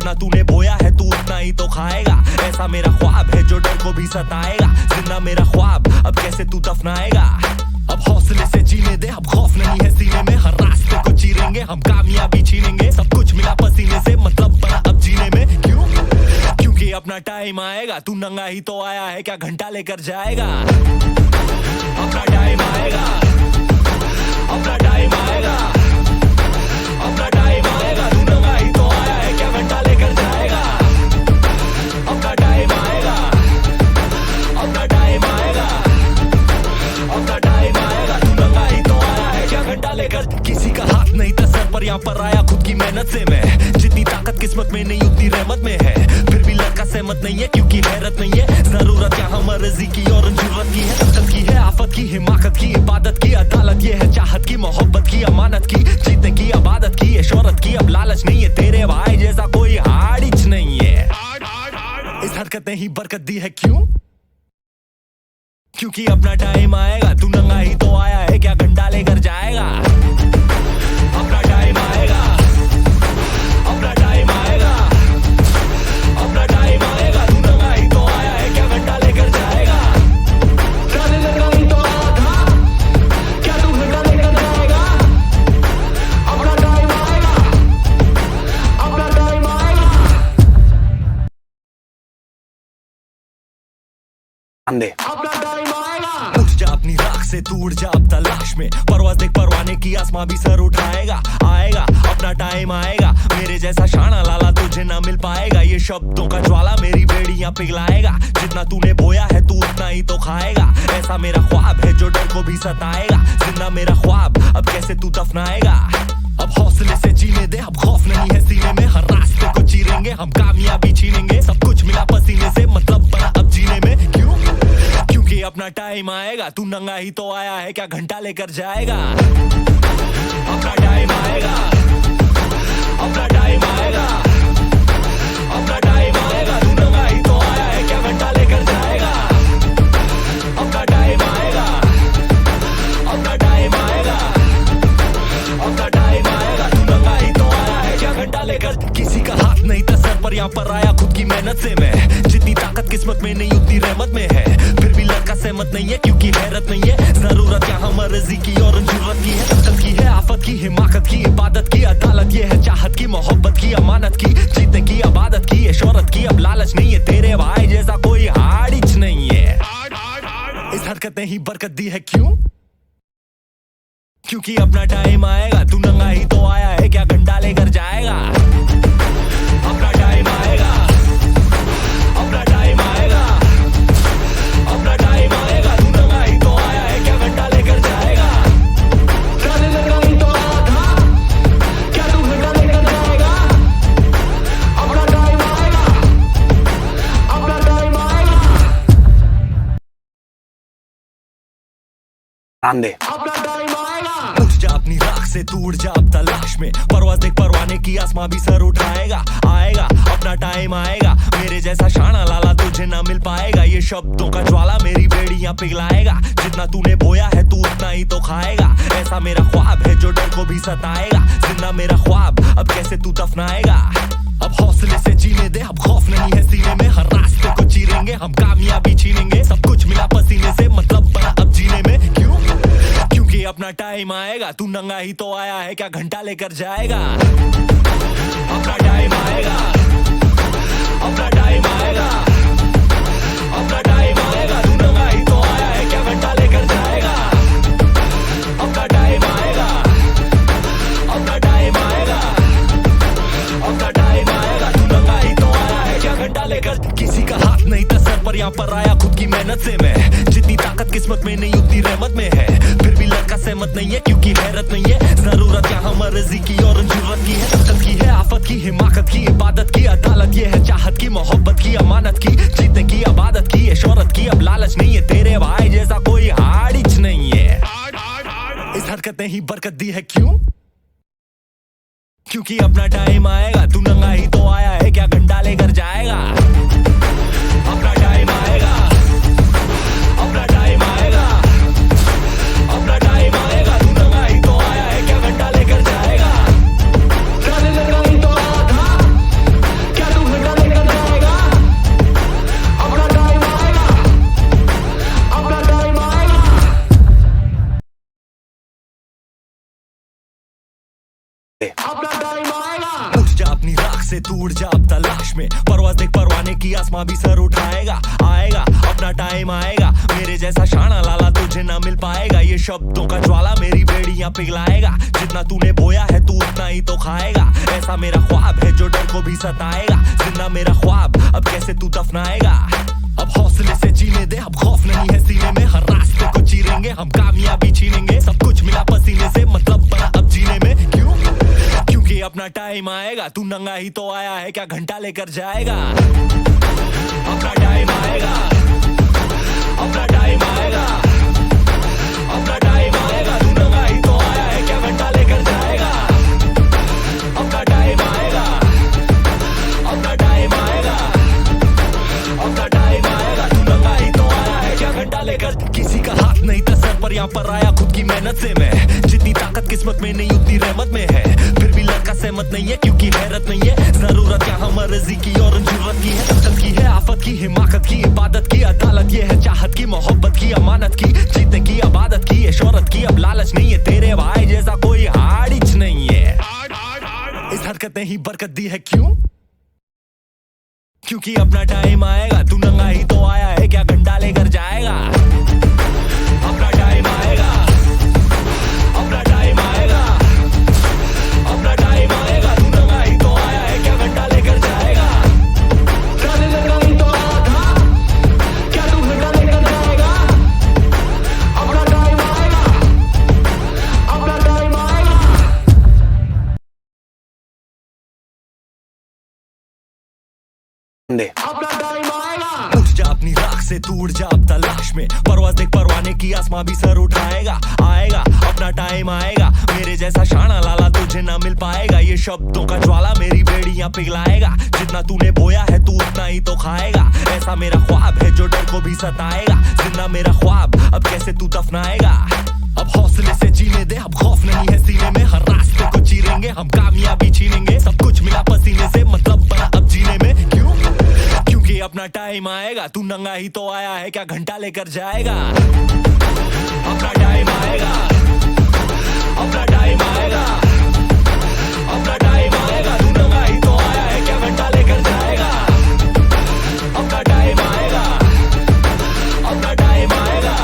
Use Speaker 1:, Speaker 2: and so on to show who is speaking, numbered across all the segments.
Speaker 1: जितना तूने बोया है तू उतना ही तो खाएगा। ऐसा मेरा ख्वाब है जो डर को भी सताएगा। जिंदा मेरा ख्वाब अब कैसे तू दफनाएगा। अब हौसले से जीने दे, अब खौफ नहीं है सीने में। हर रास्ते को चीरेंगे, हम कामयाबी छीनेंगे। सब कुछ मिला पसीने से, मतलब बना अब जीने में। क्यों? क्योंकि अपना टाइम आएगा। तू नंगा ही तो आया है, क्या घंटा लेकर जाएगा। अपना टाइम आएगा, अपना टाइम आएगा, अपना टाइम आएगा। तू नंगा ही तो आया है, क्या घंटा लेकर जाएगा। अपना टाइम आएगा, अपना टाइम आएगा, अपना टाइम आएगा। तू नंगा ही तो आया है, क्या घंटा लेकर। किसी का हाथ नहीं था सर पर, यहाँ पर आया खुद की मेहनत से मैं। जितनी ताकत किस्मत में नहीं उतनी रहमत में है। फिर भी लड़का सहमत नहीं है क्योंकि हैरत नहीं है। जरूरत यहाँ मर्जी की और जरूरत की है। ताकत की है, आफत की, हिमाकत की, इबादत की, अदालत ये है। चाहत की, मोहब्बत की, अमानत की, जीतने की, आबादत की, शोहरत की। अब लालच नहीं है, तेरे भाई जैसा कोई हाड़िच नहीं है। इस हरकत ने ही बरकत दी है। क्यों? क्योंकि अपना टाइम आएगा। तू नंगा ही तो आया है, क्या घंटा लेकर जाएगा। अपना टाइम आएगा, अपना टाइम आएगा, अपना टाइम आएगा। तू नंगा ही तो आया है, क्या घंटा लेकर जाएगा। नंगा ही तो आया था, क्या तू घंटा लेकर जाएगा। अपना टाइम आएगा, अपना टाइम आएगा। अपना टाइम आएगा। उठ जा अपनी राख से, तू उड़ जा अब तलाश में। परवाज़ देख परवाने की, आसमां भी सर उठाएगा। आएगा अपना टाइम आएगा। मेरे जैसा शाना लाला तुझे ना मिल पाएगा। ये शब्दों का ज्वाला मेरी बेड़ियां पिघलाएगा। जितना तूने बोया है तू उतना ही तो खाएगा। ऐसा मेरा ख्वाब है जो डर को भी सताएगा। जिंदा मेरा ख्वाब अब कैसे तू दफनाएगा। अब हौसले से जीने दे, अब खौफ नहीं है सीने में। हर रास्ते को चीरेंगे, हम कामयाबी छीनेंगे। सब कुछ मिला पसीने से, मतलब बना अब जीने में। क्यों? क्योंकि अपना टाइम आएगा। तू नंगा ही तो आया है, क्या घंटा लेकर जाएगा। अपना टाइम आएगा, अपना टाइम आएगा, अपना टाइम आएगा। तू नंगा ही तो आया है, क्या घंटा लेकर जाएगा। अपना टाइम आएगा, अपना टाइम आएगा, अपना टाइम आएगा। तू नंगा ही तो आया है, क्या घंटा लेकर। किसी का हाथ नहीं था सर पर, यहाँ पर आया खुद की मेहनत से मैं। जितनी ताकत किस्मत में नहीं उतनी रहमत में है। फिर भी लड़का सहमत नहीं है क्योंकि हैरत नहीं है। जरूरत यहाँ मर्जी की और जरूरत की है। ताकत की है, आफत की, हिमाकत की, इबादत की, अदालत ये है। चाहत की, मोहब्बत की, अमानत की, जीतने की, आबादत की, शोहरत की। अब लालच नहीं है, तेरे भाई जैसा कोई हाड़िच नहीं है। इस हरकत ने ही बरकत दी है। क्यों? क्योंकि अपना टाइम आएगा। तू नंगा ही तो आया है, क्या घंटा लेकर जाएगा। अपना टाइम आएगा, अपना टाइम आएगा, अपना टाइम आएगा। तू नंगा ही तो आया है, क्या घंटा लेकर जाएगा। नंगा ही तो आया था, क्या तू घंटा लेकर जाएगा। अपना टाइम आएगा, अपना टाइम आएगा। अपना टाइम आएगा। उठ जा अपनी राख से, तू उड़ जा अब तलाश में। परवाज़ देख परवाने की, आसमां भी सर उठाएगा। आएगा अपना टाइम आएगा। मेरे जैसा शाना लाला तुझे ना मिल पाएगा। ये शब्दों का ज्वाला मेरी बेड़ियां पिघलाएगा। जितना तूने बोया है तू उतना ही तो खाएगा। ऐसा मेरा ख्वाब है जो डर को भी सताएगा। जिंदा मेरा ख्वाब अब कैसे तू दफनाएगा। अब हौसले से जीने दे, अब खौफ नहीं है सीने में। हर रास्ते को चीरेंगे, हम कामयाबी छीनेंगे। सब कुछ मिला पसीने से, मतलब बना अब जीने में। क्यों? क्योंकि अपना टाइम आएगा। तू नंगा ही तो आया है, क्या घंटा लेकर जाएगा। अपना टाइम आएगा, अपना टाइम आएगा, अपना टाइम आएगा। तू नंगा ही तो आया है, क्या घंटा लेकर जाएगा। अपना टाइम आएगा, अपना टाइम आएगा, अपना टाइम आएगा। तू नंगा ही तो आया है, क्या घंटा लेकर। किसी का हाथ नहीं था सर पर, यहाँ पर आया खुद की मेहनत से मैं। जितनी ताकत किस्मत में नहीं उतनी रहमत में है। फिर भी लड़का सहमत नहीं है क्योंकि हैरत नहीं है। जरूरत यहाँ मर्जी की और जरूरत की है। ताकत की है, आफत की, हिमाकत की, इबादत की, अदालत ये है। चाहत की, मोहब्बत की, अमानत की, जीतने की, आबादत की, शोहरत की। अब लालच नहीं है, तेरे भाई जैसा कोई हाड़िच नहीं है। इस हरकत ने ही बरकत दी है। क्यों? क्योंकि अपना टाइम आएगा। तू नंगा ही तो आया है, क्या घंटा लेकर जाएगा। अपना टाइम आएगा, अपना टाइम आएगा, अपना टाइम आएगा। तू नंगा ही तो आया है, क्या घंटा लेकर जाएगा। नंगा ही तो आया था, क्या तू उड़ जा अब तलाश में, परवाज़ देख परवाने की, आसमां भी सर उठाएगा। आएगा अपना टाइम आएगा, मेरे जैसा शाना लाला तुझे ना मिल पाएगा। ये शब्दों का ज्वाला मेरी बेड़ियां पिघलाएगा, जितना तूने बोया है तू उतना ही तो खाएगा। ऐसा मेरा ख्वाब है जो डर को भी सताएगा, जिंदा मेरा ख्वाब अब कैसे तू दफनाएगा। अब हौसले से जीने दे, अब खौफ नहीं है सीने में, हर रास्ते को चीरेंगे हम, कामयाबी छीनेंगे। सब कुछ मिला पसीने से, मतलब बना अब जीने में। क्यों? क्योंकि अपना टाइम आएगा, तू नंगा ही तो आया है, क्या घंटा लेकर जाएगा। अपना टाइम आएगा, अपना टाइम आएगा, अपना टाइम आएगा, तू नंगा ही तो आया है, क्या घंटा लेकर जाएगा। अपना टाइम आएगा, अपना टाइम आएगा, अपना टाइम आएगा, तू नंगा ही तो आया है, क्या घंटा लेकर। किसी का हाथ नहीं था सर पर, यहाँ पर आया खुद की मेहनत से मैं। जितनी ताकत किस्मत में नहीं उतनी रहमत में है, फिर भी लड़का सहमत नहीं है क्योंकि हैरत नहीं है। जरूरत यहाँ मर्जी की और जरूरत की है, तकदीर की है, आफत की, हिमाकत की, इबादत की, अदालत ये है, चाहत की, मोहब्बत की, अमानत की, जीतने की, आबादत की, शोहरत की। अब लालच नहीं है, तेरे भाई जैसा कोई हाड़िच नहीं है। इस हरकत ने ही बरकत दी है। क्यों? क्योंकि अपना टाइम आएगा, तू नंगा ही तो आया है, क्या घंटा लेकर जाएगा। अपना टाइम आएगा, अपना टाइम आएगा, अपना टाइम आएगा, तू नंगा ही तो आया है, क्या घंटा लेकर जाएगा। नंगा ही तो आया था, क्या तू घंटा लेकर जाएगा। अपना टाइम आएगा, अपना टाइम आएगा। अपना टाइम आएगा। उठ जा अपनी राख से, तू उड़ जा अब तलाश में, परवाज़ देख परवाने की, आसमां भी सर उठाएगा। आएगा अपना टाइम आएगा, मेरे जैसा शाना लाला तुझे ना मिल पाएगा। ये शब्दों का ज्वाला मेरी बेड़ियां पिघलाएगा, जितना तूने बोया है तू उतना ही तो खाएगा। ऐसा मेरा ख्वाब है जो डर को भी सताएगा, जिंदा मेरा ख्वाब अब कैसे तू दफनाएगा। अब हौसले से जीने दे, अब खौफ नहीं है सीने में, हर रास्ते को चीरेंगे हम, कामयाबी छीनेंगे। सब कुछ मिला पसीने से, मतलब बना अब जीने में। क्यों? क्योंकि अपना टाइम आएगा, तू नंगा ही तो आया है, क्या घंटा लेकर जाएगा। अपना टाइम आएगा, अपना टाइम आएगा, अपना टाइम आएगा, तू नंगा ही तो आया है, क्या घंटा लेकर जाएगा। अपना टाइम आएगा, अपना टाइम आएगा,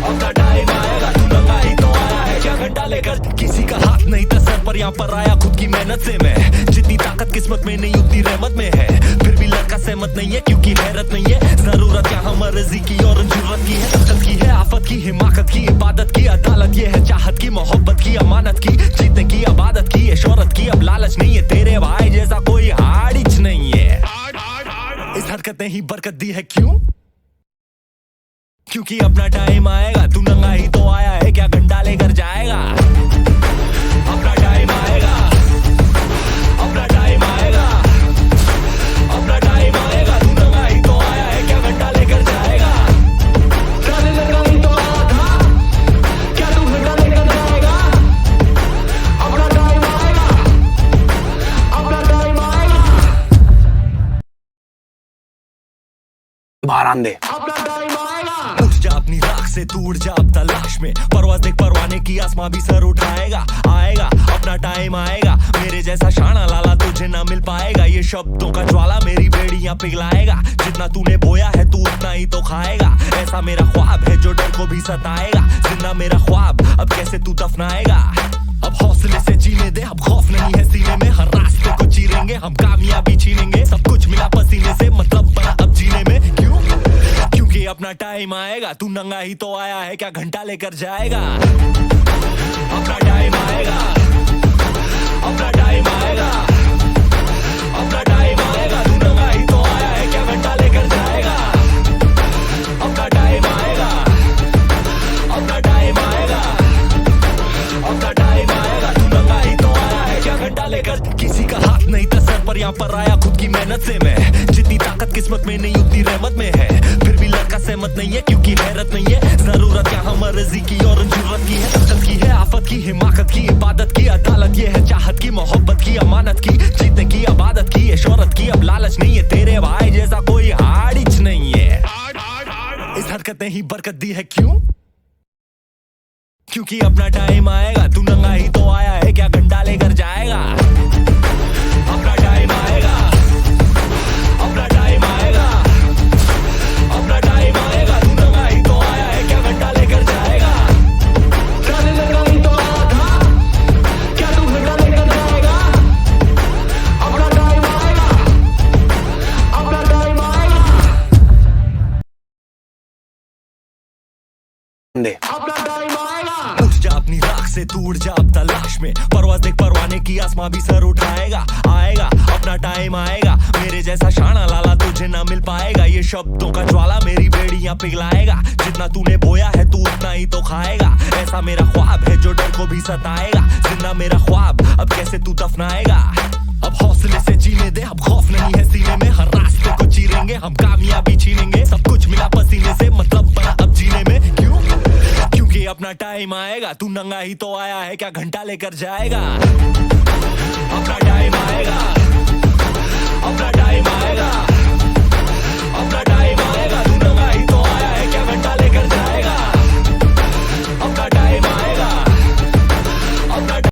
Speaker 1: अपना टाइम आएगा, तू नंगा ही तो आया है, क्या घंटा लेकर। किसी का हाथ नहीं था सर पर, यहाँ पर आया खुद की मेहनत से मैं। जितनी ताकत किस्मत में नहीं उतनी रहमत में है, फिर भी लड़का सहमत नहीं है क्योंकि हैरत नहीं है। जरूरत यहाँ मर्जी की और जरूरत की है, तकदीर की है, आफत की, हिमाकत की, इबादत की, अदालत ये है, चाहत की, मोहब्बत की, अमानत की, जीतने की, आबादत की, शोहरत की। अब लालच नहीं है, तेरे भाई जैसा कोई हाड़िच नहीं है। इस हरकत ने ही बरकत दी है। क्यों? क्योंकि अपना टाइम आएगा, तू नंगा ही तो आया है, क्या घंटा लेकर जाएगा। अपना टाइम आएगा, अपना टाइम आएगा, अपना टाइम आएगा, तू नंगा ही तो आया है, क्या घंटा लेकर जाएगा। नंगा ही तो आया था, क्या तू घंटा लेकर जाएगा। अपना टाइम आएगा, अपना टाइम आएगा।
Speaker 2: बाहर आन दे।
Speaker 1: अपना टाइम आएगा। उठ जा अपनी राख से, तू उड़ जा अब तलाश में, परवाज़ देख परवाने की, आसमां भी सर उठाएगा। आएगा अपना टाइम आएगा, मेरे जैसा शाना लाला तुझे ना मिल पाएगा। ये शब्दों का ज्वाला मेरी बेड़ियां पिघलाएगा, जितना तूने बोया है तू उतना ही तो खाएगा। ऐसा मेरा ख्वाब है जो डर को भी सताएगा, जिंदा मेरा ख्वाब अब कैसे तू दफनाएगा। अब हौसले से जीने दे, अब खौफ नहीं है सीने में, हर रास्ते को चीरेंगे हम, कामयाबी छीनेंगे। सब कुछ मिला पसीने से, मतलब बना अब जीने में। क्यों? क्योंकि अपना टाइम आएगा, तू नंगा ही तो आया है, क्या घंटा लेकर जाएगा। अपना टाइम आएगा, अपना टाइम आएगा, अपना टाइम आएगा, तू नंगा ही तो आया है, क्या घंटा लेकर जाएगा। अपना टाइम आएगा, अपना टाइम आएगा, अपना टाइम आएगा, तू नंगा ही तो आया है, क्या घंटा लेकर। किसी का हाथ नहीं था सर पर, यहाँ पर आया खुद की मेहनत से मैं। जितनी ताकत किस्मत में नहीं उतनी रहमत में है, फिर भी लड़का सहमत नहीं है क्योंकि हैरत नहीं है। जरूरत यहाँ मर्जी की और जरूरत की है, तकदीर की है, आफत की, हिमाकत की, इबादत की, अदालत ये है, चाहत की, मोहब्बत की, अमानत की, जीतने की, आबादत की, शोहरत की। अब लालच नहीं है, तेरे भाई जैसा कोई हाड़िच नहीं है। इस हरकत ने ही बरकत दी है। क्यों? क्योंकि अपना टाइम आएगा, तू नंगा ही तो आया है, क्या घंटा लेकर जाएगा। अपना
Speaker 2: दे।
Speaker 1: अपना टाइम आएगा। उठ जा अपनी राख से, तू उड़ जा अब तलाश में, परवाज़ देख परवाने की, आसमां भी सर उठाएगा। आएगा अपना टाइम आएगा, मेरे जैसा शाना लाला तुझे ना मिल पाएगा। ये शब्दों का ज्वाला मेरी बेड़ियां पिघलाएगा, जितना तूने बोया है तू उतना ही तो खाएगा। ऐसा मेरा ख्वाब है जो डर को भी सताएगा, जिंदा मेरा ख्वाब अब कैसे तू दफनाएगा। अब हौसले से जीने दे, अब खौफ नहीं है सीने में, हर रास्ते को चीरेंगे हम, कामयाबी छीनेंगे। सब कुछ मिला पसीने से, मतलब बना अब जीने में। क्यों? क्योंकि अपना टाइम आएगा। तू नंगा ही तो आया है, क्या घंटा लेकर जाएगा? अपना टाइम आएगा, अपना टाइम